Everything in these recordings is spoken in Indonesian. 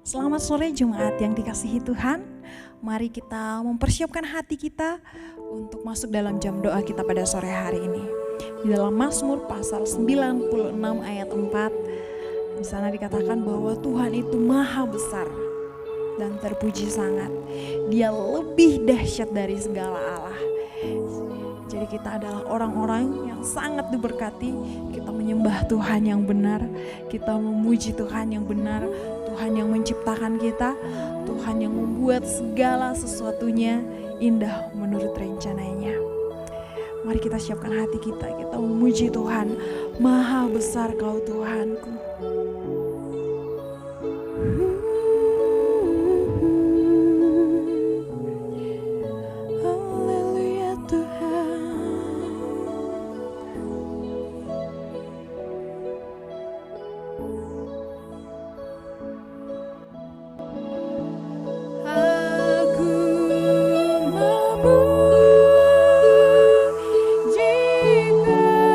Selamat sore jemaat yang dikasihi Tuhan. Mari kita mempersiapkan hati kita untuk masuk dalam jam doa kita pada sore hari ini. Di dalam Mazmur pasal 96 ayat 4, di sana dikatakan bahwa Tuhan itu maha besar dan terpuji sangat. Dia lebih dahsyat dari segala Allah. Jadi kita adalah orang-orang yang sangat diberkati. Kita menyembah Tuhan yang benar, kita memuji Tuhan yang benar, Tuhan yang menciptakan kita, Tuhan yang membuat segala sesuatunya indah menurut rencananya. Mari kita siapkan hati kita memuji Tuhan. Maha besar Kau Tuhanku. Haleluya Tuhan. Aku memuji kebesaran-Mu.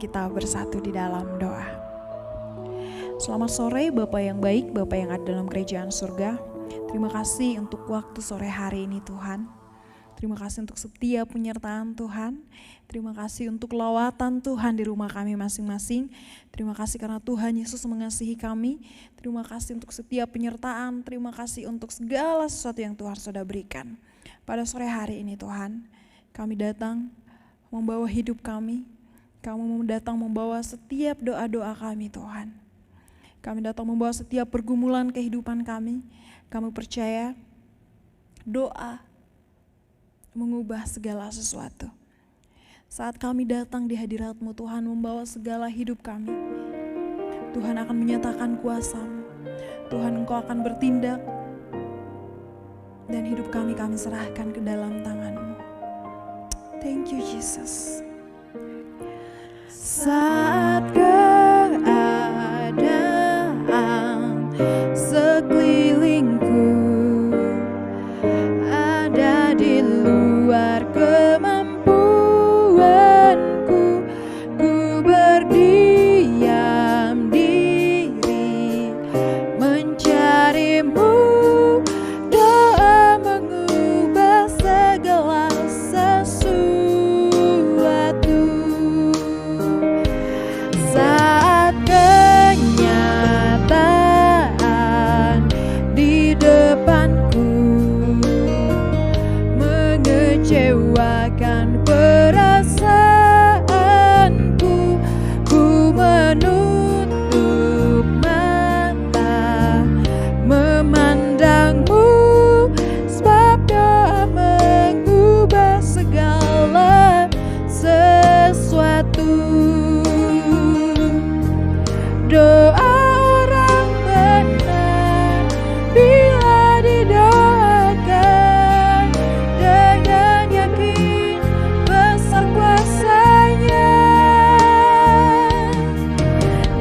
kita bersatu di dalam doa. Selamat sore Bapak yang baik, Bapak yang ada dalam kerajaan surga. Terima kasih untuk waktu sore hari ini Tuhan. Terima kasih untuk setiap penyertaan Tuhan. Terima kasih untuk lawatan Tuhan di rumah kami masing-masing. Terima kasih karena Tuhan Yesus mengasihi kami. Terima kasih untuk setiap penyertaan. Terima kasih untuk segala sesuatu yang Tuhan sudah berikan. Pada sore hari ini Tuhan, kami datang membawa hidup kami. Kami datang membawa setiap doa-doa kami Tuhan. Kami datang membawa setiap pergumulan kehidupan kami. Kami percaya doa mengubah segala sesuatu. Saat kami datang di hadirat-Mu Tuhan membawa segala hidup kami, Tuhan akan menyatakan kuasa-Mu. Tuhan Engkau akan bertindak dan hidup kami serahkan ke dalam tangan-Mu. Thank you Jesus. Saat keadaan sekelilingku ada di luar kemampuanku, ku berdiam diri mencari-Mu. Doa mengubah segala sesuatu. Saat kenyataan di depanku mengecewakan perasaanku, ku menutup mata memandang-Mu, sebab doa mengubah segala sesuatu. Doa orang benar bila didoakan dengan yakin besar kuasa-Nya,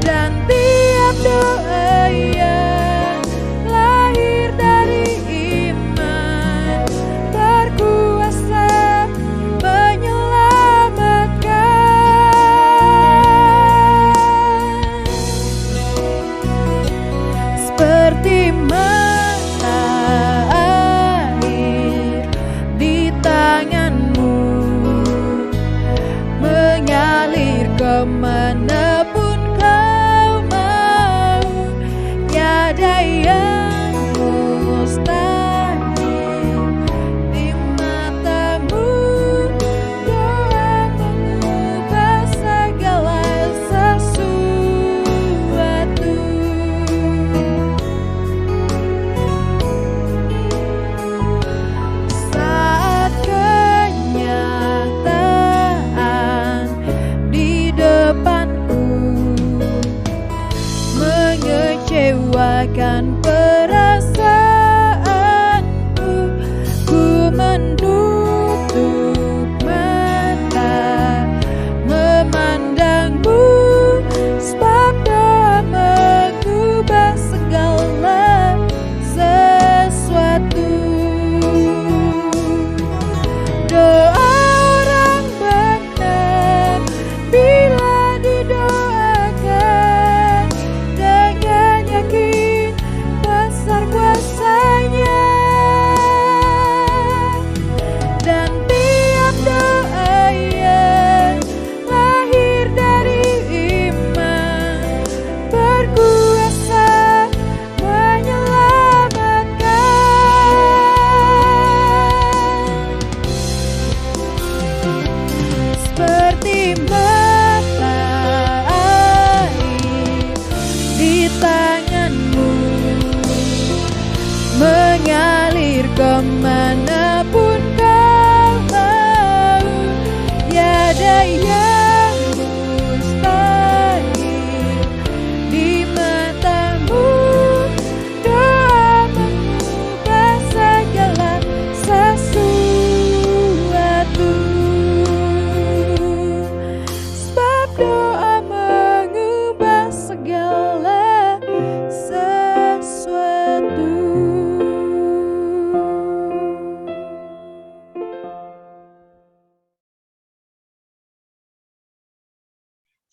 dan tiap doa yang lahir dari iman berkuasa menyelamatkan. Seperti mata air di tangan-Mu, mengalir kemanapun Kau mau. Tiada yang mustahil di mata-Mu. Doa mengubah segala sesuatu. Saat kenyataan di depanku mengecewakan perasaanku, ku menutup mata memandang-Mu, sebab doa mengubah segala sesuatu. Doa orang benar bila didoakan dengan yakin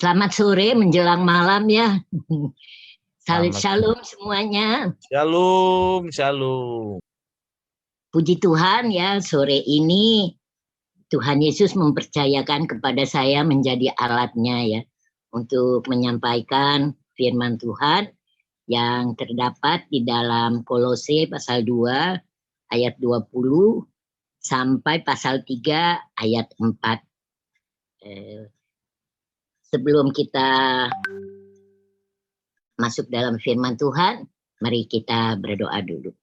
Selamat sore menjelang malam ya. Selamat. Shalom semuanya. Shalom, shalom. Puji Tuhan ya, sore ini Tuhan Yesus mempercayakan kepada saya menjadi alatnya ya, untuk menyampaikan firman Tuhan yang terdapat di dalam Kolose pasal 2 ayat 20 sampai pasal 3 ayat 4. Sebelum kita masuk dalam firman Tuhan, mari kita berdoa dulu.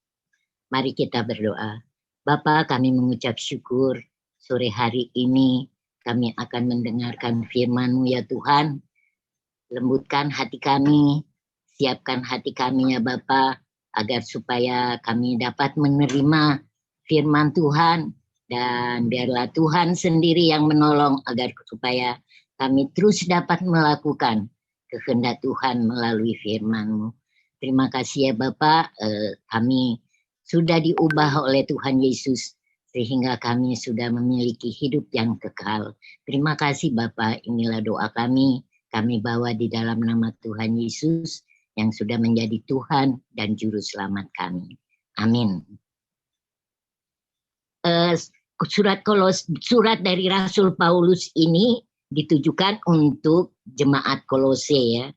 Mari kita berdoa. Bapa, kami mengucap syukur sore hari ini kami akan mendengarkan firman-Mu ya Tuhan. Lembutkan hati kami, siapkan hati kami ya Bapa, agar supaya kami dapat menerima firman Tuhan, dan biarlah Tuhan sendiri yang menolong agar supaya kami terus dapat melakukan kehendak Tuhan melalui firman-Mu. Terima kasih ya Bapak, kami sudah diubah oleh Tuhan Yesus sehingga kami sudah memiliki hidup yang kekal. Terima kasih Bapak, inilah doa kami bawa di dalam nama Tuhan Yesus yang sudah menjadi Tuhan dan Juru Selamat kami. Amin. Surat dari Rasul Paulus ini ditujukan untuk jemaat Kolose ya.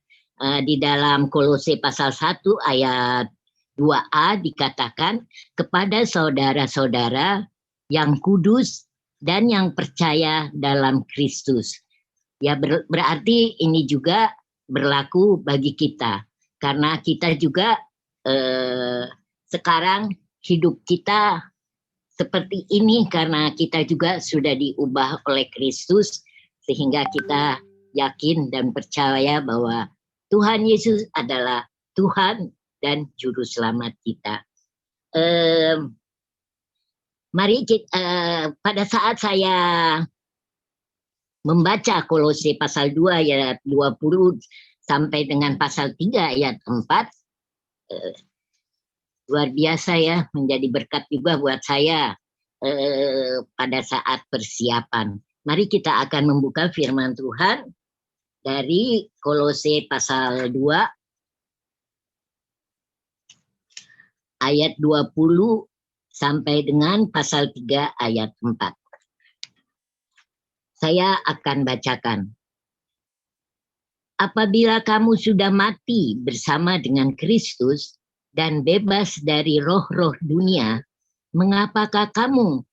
Di dalam Kolose pasal 1 ayat 2a dikatakan kepada saudara-saudara yang kudus dan yang percaya dalam Kristus. Ya berarti ini juga berlaku bagi kita. Karena kita juga sekarang hidup kita seperti ini karena kita juga sudah diubah oleh Kristus, sehingga kita yakin dan percaya bahwa Tuhan Yesus adalah Tuhan dan Juru Selamat kita. Mari kita, pada saat saya membaca Kolose pasal 2 ayat 20 sampai dengan pasal 3 ayat 4, luar biasa ya, menjadi berkat juga buat saya pada saat persiapan. Mari kita akan membuka firman Tuhan dari Kolose pasal 2 ayat 20 sampai dengan pasal 3 ayat 4. Saya akan bacakan. Apabila kamu sudah mati bersama dengan Kristus dan bebas dari roh-roh dunia, mengapakah kamu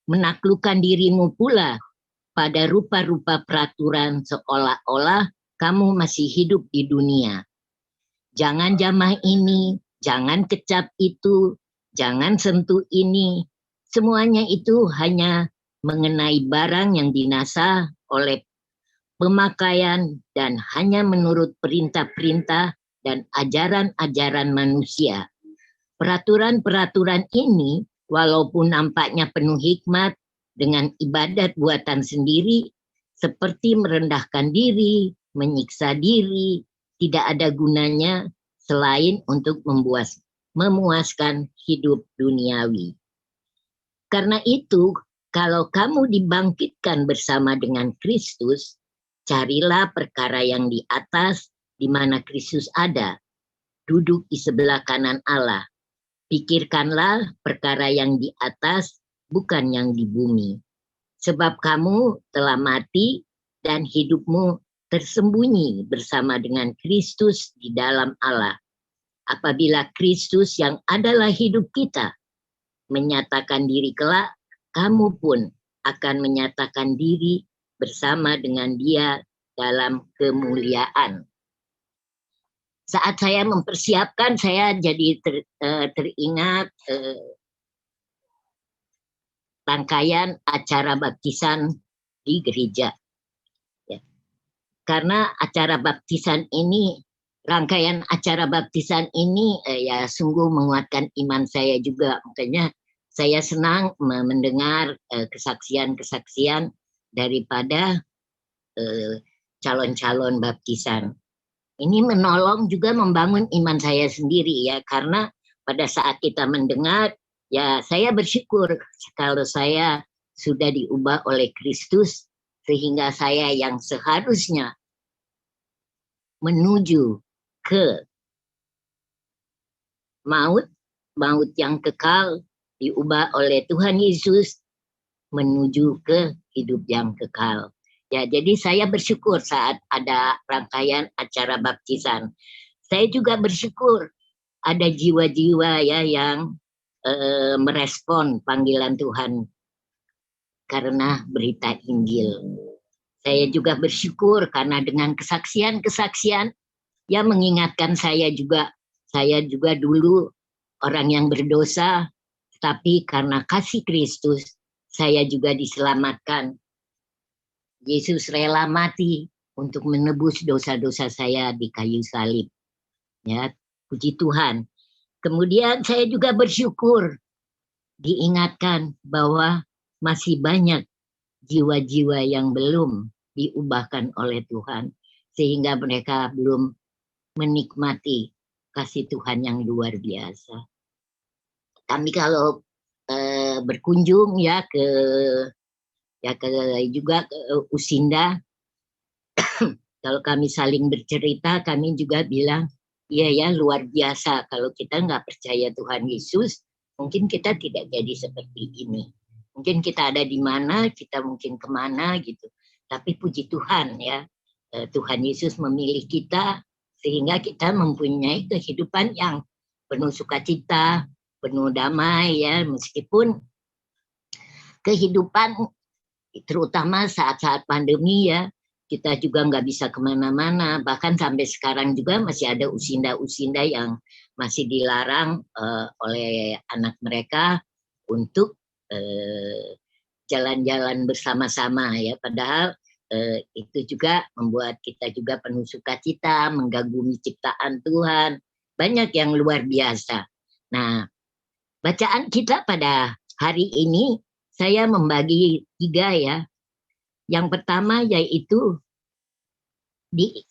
menaklukkan dirimu pula pada rupa-rupa peraturan seolah-olah kamu masih hidup di dunia? Jangan jamah ini, jangan kecap itu, jangan sentuh ini. Semuanya itu hanya mengenai barang yang dinasa oleh pemakaian dan hanya menurut perintah-perintah dan ajaran-ajaran manusia. Peraturan-peraturan ini walaupun nampaknya penuh hikmat, dengan ibadat buatan sendiri seperti merendahkan diri, menyiksa diri, tidak ada gunanya selain untuk memuaskan hidup duniawi. Karena itu, kalau kamu dibangkitkan bersama dengan Kristus, carilah perkara yang di atas, di mana Kristus ada, duduk di sebelah kanan Allah. Pikirkanlah perkara yang di atas, bukan yang di bumi. Sebab kamu telah mati dan hidupmu tersembunyi bersama dengan Kristus di dalam Allah. Apabila Kristus yang adalah hidup kita menyatakan diri kelak, kamu pun akan menyatakan diri bersama dengan Dia dalam kemuliaan. Saat saya mempersiapkan, saya jadi teringat rangkaian acara baptisan di gereja. Ya. Karena acara baptisan ini, rangkaian acara baptisan ini ya sungguh menguatkan iman saya juga. Makanya saya senang mendengar kesaksian-kesaksian daripada calon-calon baptisan. Ini menolong juga membangun iman saya sendiri ya, karena pada saat kita mendengar, ya saya bersyukur kalau saya sudah diubah oleh Kristus, sehingga saya yang seharusnya menuju ke maut yang kekal diubah oleh Tuhan Yesus menuju ke hidup yang kekal. Ya, jadi saya bersyukur saat ada rangkaian acara baptisan. Saya juga bersyukur ada jiwa-jiwa ya yang merespon panggilan Tuhan karena berita Injil. Saya juga bersyukur karena dengan kesaksian-kesaksian ya mengingatkan saya juga dulu orang yang berdosa, tapi karena kasih Kristus saya juga diselamatkan. Yesus rela mati untuk menebus dosa-dosa saya di kayu salib. Ya, puji Tuhan. Kemudian saya juga bersyukur diingatkan bahwa masih banyak jiwa-jiwa yang belum diubahkan oleh Tuhan sehingga mereka belum menikmati kasih Tuhan yang luar biasa. Kami kalau berkunjung ya ke Usinda, kalau kami saling bercerita, kami juga bilang, iya ya luar biasa. Kalau kita nggak percaya Tuhan Yesus, mungkin kita tidak jadi seperti ini. Mungkin kita ada di mana, kita mungkin kemana gitu. Tapi puji Tuhan ya, Tuhan Yesus memilih kita sehingga kita mempunyai kehidupan yang penuh sukacita, penuh damai ya, meskipun kehidupan terutama saat-saat pandemi ya, kita juga nggak bisa kemana-mana, bahkan sampai sekarang juga masih ada usinda-usinda yang masih dilarang oleh anak mereka untuk jalan-jalan bersama-sama ya, padahal itu juga membuat kita juga penuh sukacita, mengagumi ciptaan Tuhan, banyak yang luar biasa. Nah, bacaan kita pada hari ini saya membagi 3 ya. Yang pertama yaitu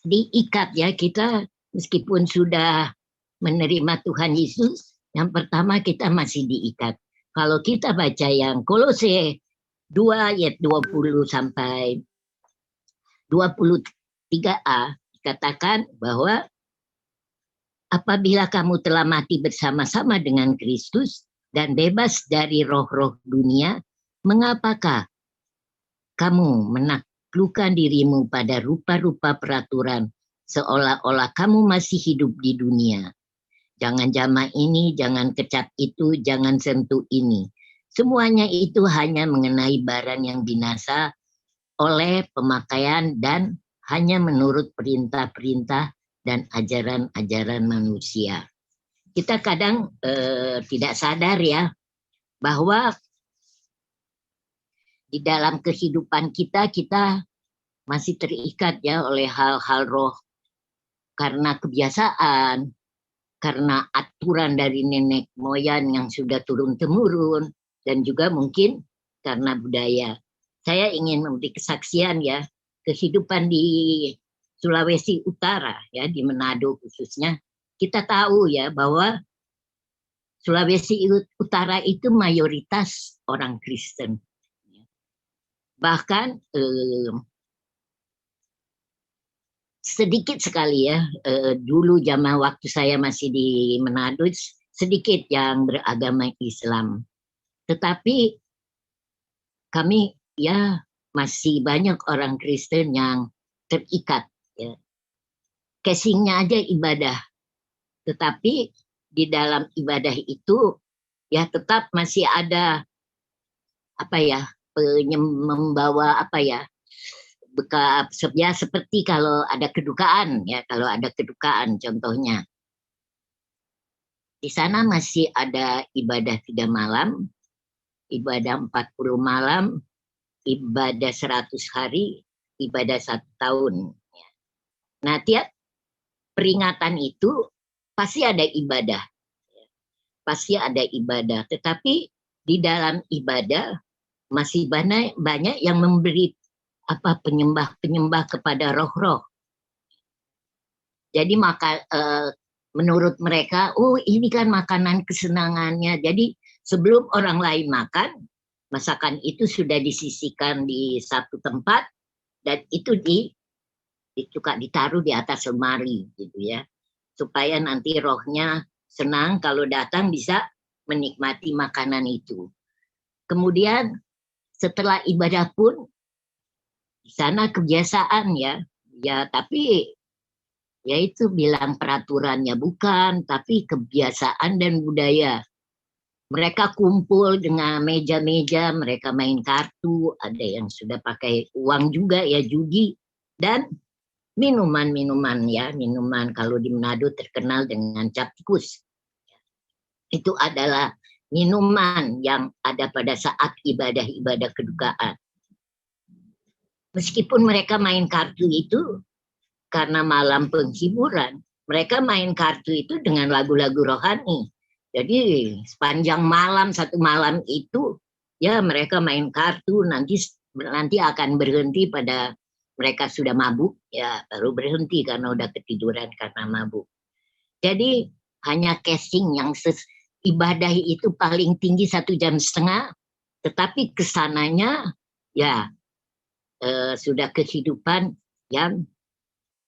diikat ya, kita meskipun sudah menerima Tuhan Yesus, yang pertama kita masih diikat. Kalau kita baca yang Kolose 2 ayat 20 sampai 23a dikatakan bahwa apabila kamu telah mati bersama-sama dengan Kristus dan bebas dari roh-roh dunia, mengapakah kamu menaklukkan dirimu pada rupa-rupa peraturan seolah-olah kamu masih hidup di dunia? Jangan jamah ini, jangan kecap itu, jangan sentuh ini. Semuanya itu hanya mengenai barang yang binasa oleh pemakaian dan hanya menurut perintah-perintah dan ajaran-ajaran manusia. Kita kadang tidak sadar ya bahwa di dalam kehidupan kita masih terikat ya oleh hal-hal roh karena kebiasaan, karena aturan dari nenek moyang yang sudah turun-temurun, dan juga mungkin karena budaya. Saya ingin memberi kesaksian ya, kehidupan di Sulawesi Utara ya, di Manado khususnya, kita tahu ya bahwa Sulawesi Utara itu mayoritas orang Kristen. Bahkan sedikit sekali ya, dulu zaman waktu saya masih di Manado, sedikit yang beragama Islam. Tetapi kami ya masih banyak orang Kristen yang terikat. Ya. Casingnya aja ibadah. Tetapi di dalam ibadah itu ya tetap masih ada apa ya, membawa apa ya, ya seperti kalau ada kedukaan ya, kalau ada kedukaan contohnya. Di sana masih ada ibadah 3 malam, ibadah 40 malam, ibadah 100 hari, ibadah 1 tahun. Nah, tiap peringatan itu pasti ada ibadah. Pasti ada ibadah. Tetapi di dalam ibadah masih banyak yang memberi penyembah kepada roh-roh. Jadi menurut mereka, oh ini kan makanan kesenangannya. Jadi sebelum orang lain makan, masakan itu sudah disisihkan di satu tempat dan itu suka ditaruh di atas lemari gitu ya, supaya nanti rohnya senang kalau datang bisa menikmati makanan itu. Kemudian setelah ibadah pun di sana kebiasaan ya, tapi ya itu bilang peraturannya bukan, tapi kebiasaan dan budaya. Mereka kumpul dengan meja-meja, mereka main kartu, ada yang sudah pakai uang juga ya, judi, dan minuman-minuman ya, minuman kalau di Manado terkenal dengan cap tikus. Itu adalah minuman yang ada pada saat ibadah-ibadah kedukaan. Meskipun mereka main kartu itu karena malam penghiburan, mereka main kartu itu dengan lagu-lagu rohani. Jadi sepanjang malam, satu malam itu ya mereka main kartu, nanti akan berhenti pada mereka sudah mabuk, ya baru berhenti karena udah ketiduran karena mabuk. Jadi hanya casing yang ibadah itu paling tinggi 1,5 jam, tetapi kesananya ya sudah kehidupan yang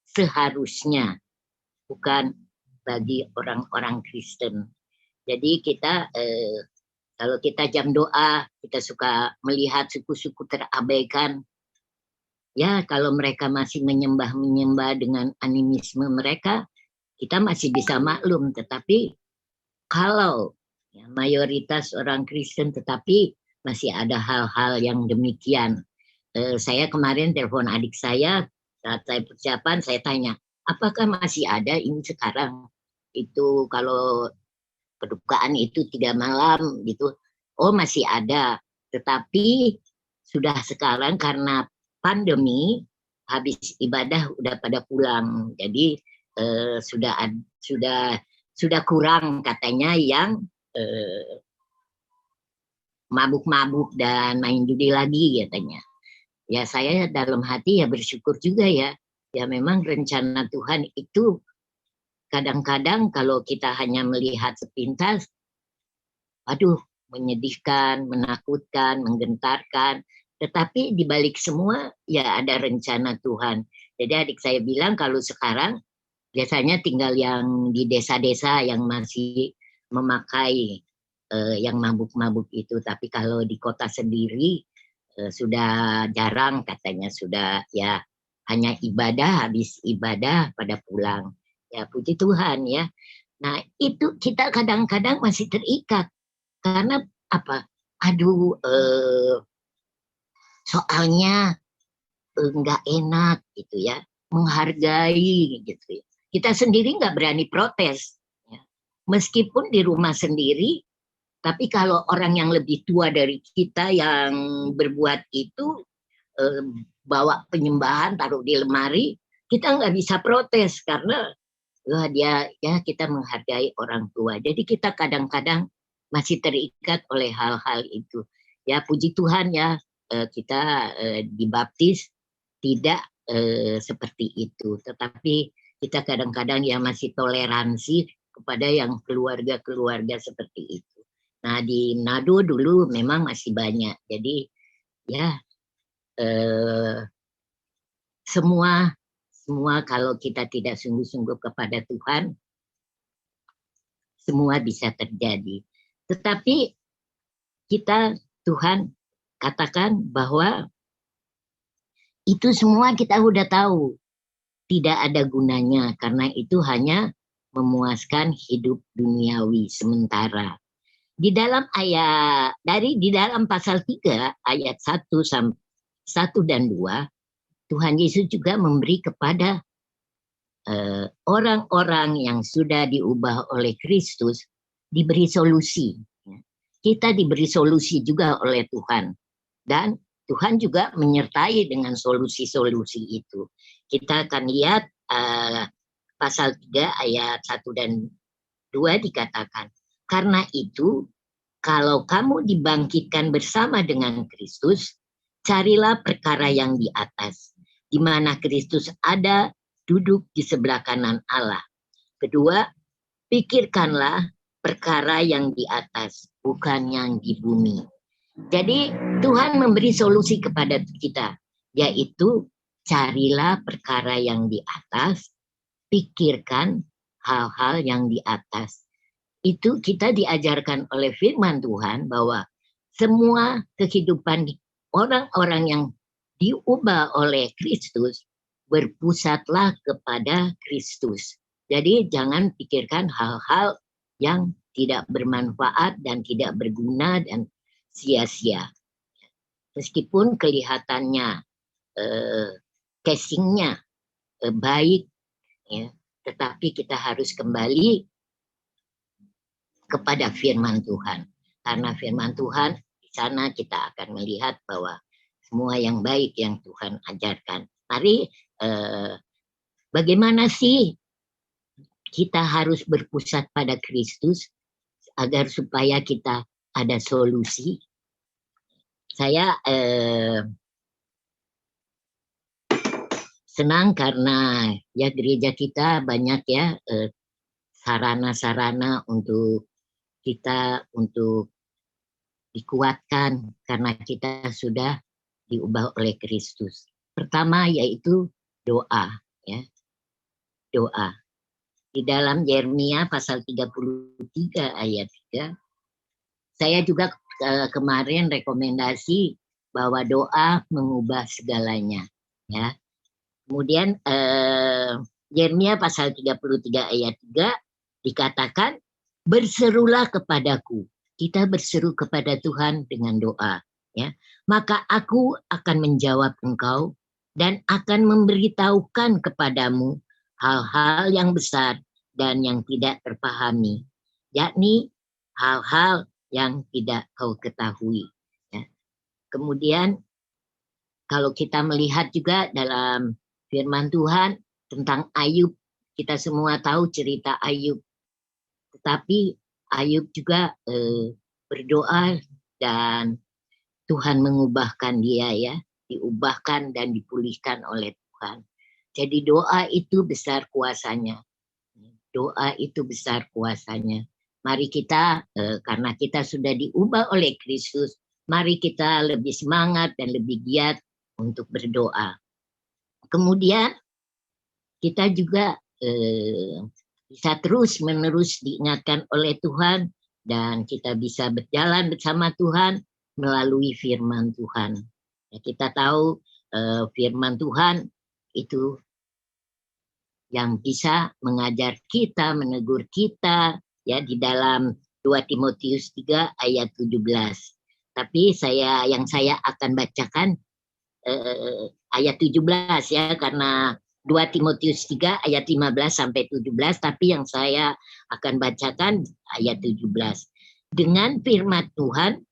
seharusnya, bukan bagi orang-orang Kristen. Jadi kita kalau kita jam doa, kita suka melihat suku-suku terabaikan. Ya kalau mereka masih menyembah dengan animisme mereka, kita masih bisa maklum. Tetapi kalau ya, mayoritas orang Kristen tetapi masih ada hal-hal yang demikian. Saya kemarin telepon adik saya, saat saya persiapan, saya tanya, apakah masih ada ini sekarang? Itu kalau kedukaan itu 3 malam gitu, oh masih ada, tetapi sudah sekarang karena pandemi habis ibadah udah pada pulang, jadi sudah kurang katanya yang mabuk-mabuk dan main judi lagi katanya. Ya saya dalam hati ya bersyukur juga ya memang rencana Tuhan itu kadang-kadang kalau kita hanya melihat sepintas, aduh menyedihkan, menakutkan, menggentarkan. Tetapi di balik semua ya ada rencana Tuhan. Jadi adik saya bilang kalau sekarang biasanya tinggal yang di desa-desa yang masih memakai yang mabuk-mabuk itu. Tapi kalau di kota sendiri sudah jarang katanya, sudah ya hanya ibadah, habis ibadah pada pulang. Ya puji Tuhan ya. Nah itu kita kadang-kadang masih terikat karena apa? Aduh, soalnya nggak enak gitu ya, menghargai gitu ya. Kita sendiri nggak berani protes, ya. Meskipun di rumah sendiri, tapi kalau orang yang lebih tua dari kita yang berbuat itu bawa penyembahan taruh di lemari, kita nggak bisa protes karena kita menghargai orang tua. Jadi kita kadang-kadang masih terikat oleh hal-hal itu. Ya puji Tuhan ya kita dibaptis tidak seperti itu. Tetapi kita kadang-kadang ya masih toleransi kepada yang keluarga-keluarga seperti itu. Nah di Manado dulu memang masih banyak. Jadi ya semua kalau kita tidak sungguh-sungguh kepada Tuhan, semua bisa terjadi. Tetapi Tuhan katakan bahwa itu semua kita udah tahu, tidak ada gunanya karena itu hanya memuaskan hidup duniawi sementara. Di dalam di dalam pasal 3 ayat 1 dan 2, Tuhan Yesus juga memberi kepada orang-orang yang sudah diubah oleh Kristus diberi solusi. Kita diberi solusi juga oleh Tuhan. Dan Tuhan juga menyertai dengan solusi-solusi itu. Kita akan lihat pasal 3 ayat 1 dan 2 dikatakan, karena itu kalau kamu dibangkitkan bersama dengan Kristus, carilah perkara yang di atas, di mana Kristus ada duduk di sebelah kanan Allah. Kedua, pikirkanlah perkara yang di atas, bukan yang di bumi. Jadi Tuhan memberi solusi kepada kita, yaitu carilah perkara yang di atas, pikirkan hal-hal yang di atas. Itu kita diajarkan oleh firman Tuhan bahwa semua kehidupan orang-orang yang diubah oleh Kristus berpusatlah kepada Kristus. Jadi jangan pikirkan hal-hal yang tidak bermanfaat dan tidak berguna dan sia-sia. Meskipun kelihatannya casingnya baik, ya, tetapi kita harus kembali kepada firman Tuhan. Karena firman Tuhan, di sana kita akan melihat bahwa semua yang baik yang Tuhan ajarkan. Mari, bagaimana sih kita harus berpusat pada Kristus agar supaya kita ada solusi? Saya senang karena ya gereja kita banyak ya sarana-sarana untuk kita untuk dikuatkan karena kita sudah diubah oleh Kristus. Pertama yaitu doa, ya. Doa. Di dalam Yeremia pasal 33 ayat 3, saya juga kemarin rekomendasi bahwa doa mengubah segalanya, ya. Kemudian Yeremia pasal 33 ayat 3 dikatakan, berserulah kepadaku. Kita berseru kepada Tuhan dengan doa, ya. Maka aku akan menjawab engkau dan akan memberitahukan kepadamu hal-hal yang besar dan yang tidak terpahami, yakni hal-hal yang tidak kau ketahui, ya. Kemudian kalau kita melihat juga dalam firman Tuhan tentang Ayub, kita semua tahu cerita Ayub. Tetapi Ayub juga berdoa dan Tuhan mengubahkan dia, ya, diubahkan dan dipulihkan oleh Tuhan. Jadi doa itu besar kuasanya. Doa itu besar kuasanya. Mari kita, karena kita sudah diubah oleh Kristus, mari kita lebih semangat dan lebih giat untuk berdoa. Kemudian kita juga bisa terus-menerus diingatkan oleh Tuhan dan kita bisa berjalan bersama Tuhan melalui firman Tuhan. Ya, kita tahu firman Tuhan itu yang bisa mengajar kita, menegur kita, ya, di dalam 2 Timotius 3 ayat 17. Tapi yang saya akan bacakan ayat 17, ya, karena 2 Timotius 3 ayat 15 sampai 17, tapi yang saya akan bacakan ayat 17. Dengan firman Tuhan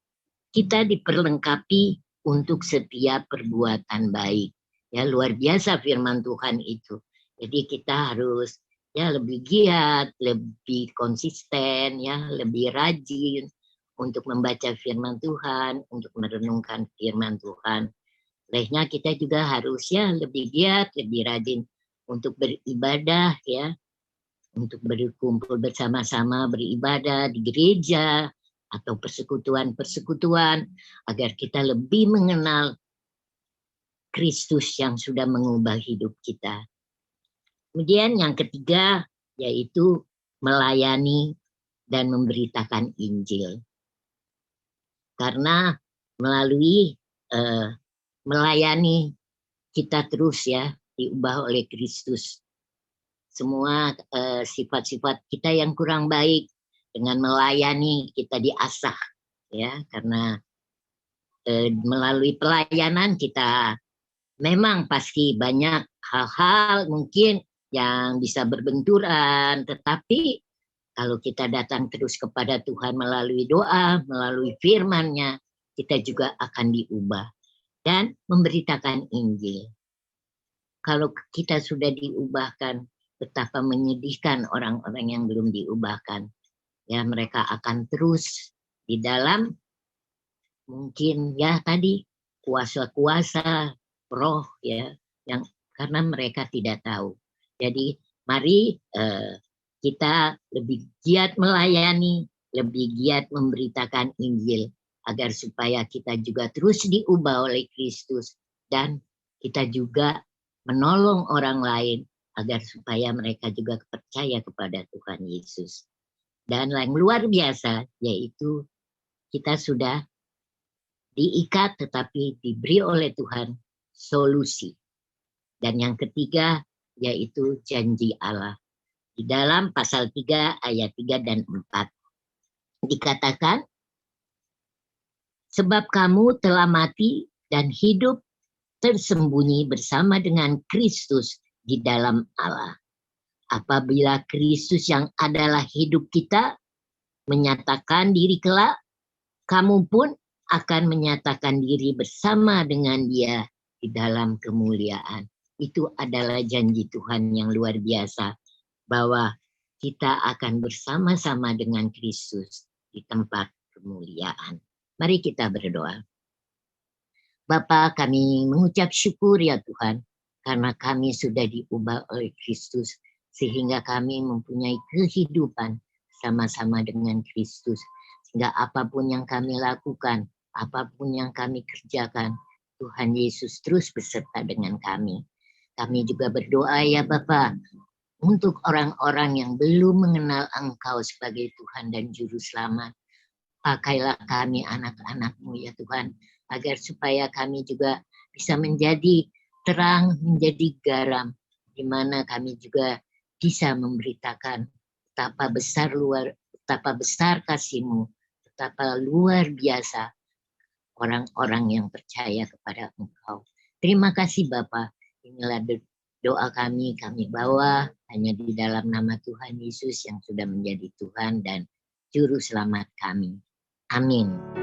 kita diperlengkapi untuk setiap perbuatan baik. Ya, luar biasa firman Tuhan itu. Jadi kita harus ya lebih giat, lebih konsisten, ya, lebih rajin untuk membaca firman Tuhan, untuk merenungkan firman Tuhan. Olehnya kita juga harus ya lebih giat, lebih rajin untuk beribadah, ya, untuk berkumpul bersama-sama beribadah di gereja atau persekutuan-persekutuan agar kita lebih mengenal Kristus yang sudah mengubah hidup kita. Kemudian yang ketiga yaitu melayani dan memberitakan Injil. Karena melalui melayani kita terus ya diubah oleh Kristus. Semua sifat-sifat kita yang kurang baik dengan melayani kita diasah, ya, karena melalui pelayanan kita memang pasti banyak hal-hal mungkin yang bisa berbenturan, tetapi kalau kita datang terus kepada Tuhan melalui doa, melalui firman-Nya, kita juga akan diubah dan memberitakan Injil. Kalau kita sudah diubahkan, betapa menyedihkan orang-orang yang belum diubahkan. Ya, mereka akan terus di dalam mungkin ya tadi kuasa-kuasa roh, ya, yang karena mereka tidak tahu. Jadi mari kita lebih giat melayani, lebih giat memberitakan Injil agar supaya kita juga terus diubah oleh Kristus dan kita juga menolong orang lain agar supaya mereka juga percaya kepada Tuhan Yesus. Dan yang luar biasa yaitu kita sudah diikat tetapi diberi oleh Tuhan solusi. Dan yang ketiga yaitu janji Allah. Di dalam pasal 3 ayat 3 dan 4 dikatakan, sebab kamu telah mati dan hidup tersembunyi bersama dengan Kristus di dalam Allah. Apabila Kristus yang adalah hidup kita menyatakan diri kelak, kamu pun akan menyatakan diri bersama dengan Dia di dalam kemuliaan. Itu adalah janji Tuhan yang luar biasa, bahwa kita akan bersama-sama dengan Kristus di tempat kemuliaan. Mari kita berdoa. Bapa, kami mengucap syukur ya Tuhan, karena kami sudah diubah oleh Kristus, sehingga kami mempunyai kehidupan sama-sama dengan Kristus. Sehingga apapun yang kami lakukan, apapun yang kami kerjakan, Tuhan Yesus terus beserta dengan kami. Kami juga berdoa ya Bapa, untuk orang-orang yang belum mengenal Engkau sebagai Tuhan dan Juru Selamat. Pakailah kami anak-anak-Mu ya Tuhan, agar supaya kami juga bisa menjadi terang, menjadi garam, di mana kami juga bisa memberitakan betapa besar kasih-Mu, betapa luar biasa orang-orang yang percaya kepada Engkau. Terima kasih Bapa. Inilah doa kami bawa hanya di dalam nama Tuhan Yesus yang sudah menjadi Tuhan dan Juru Selamat kami. Amin.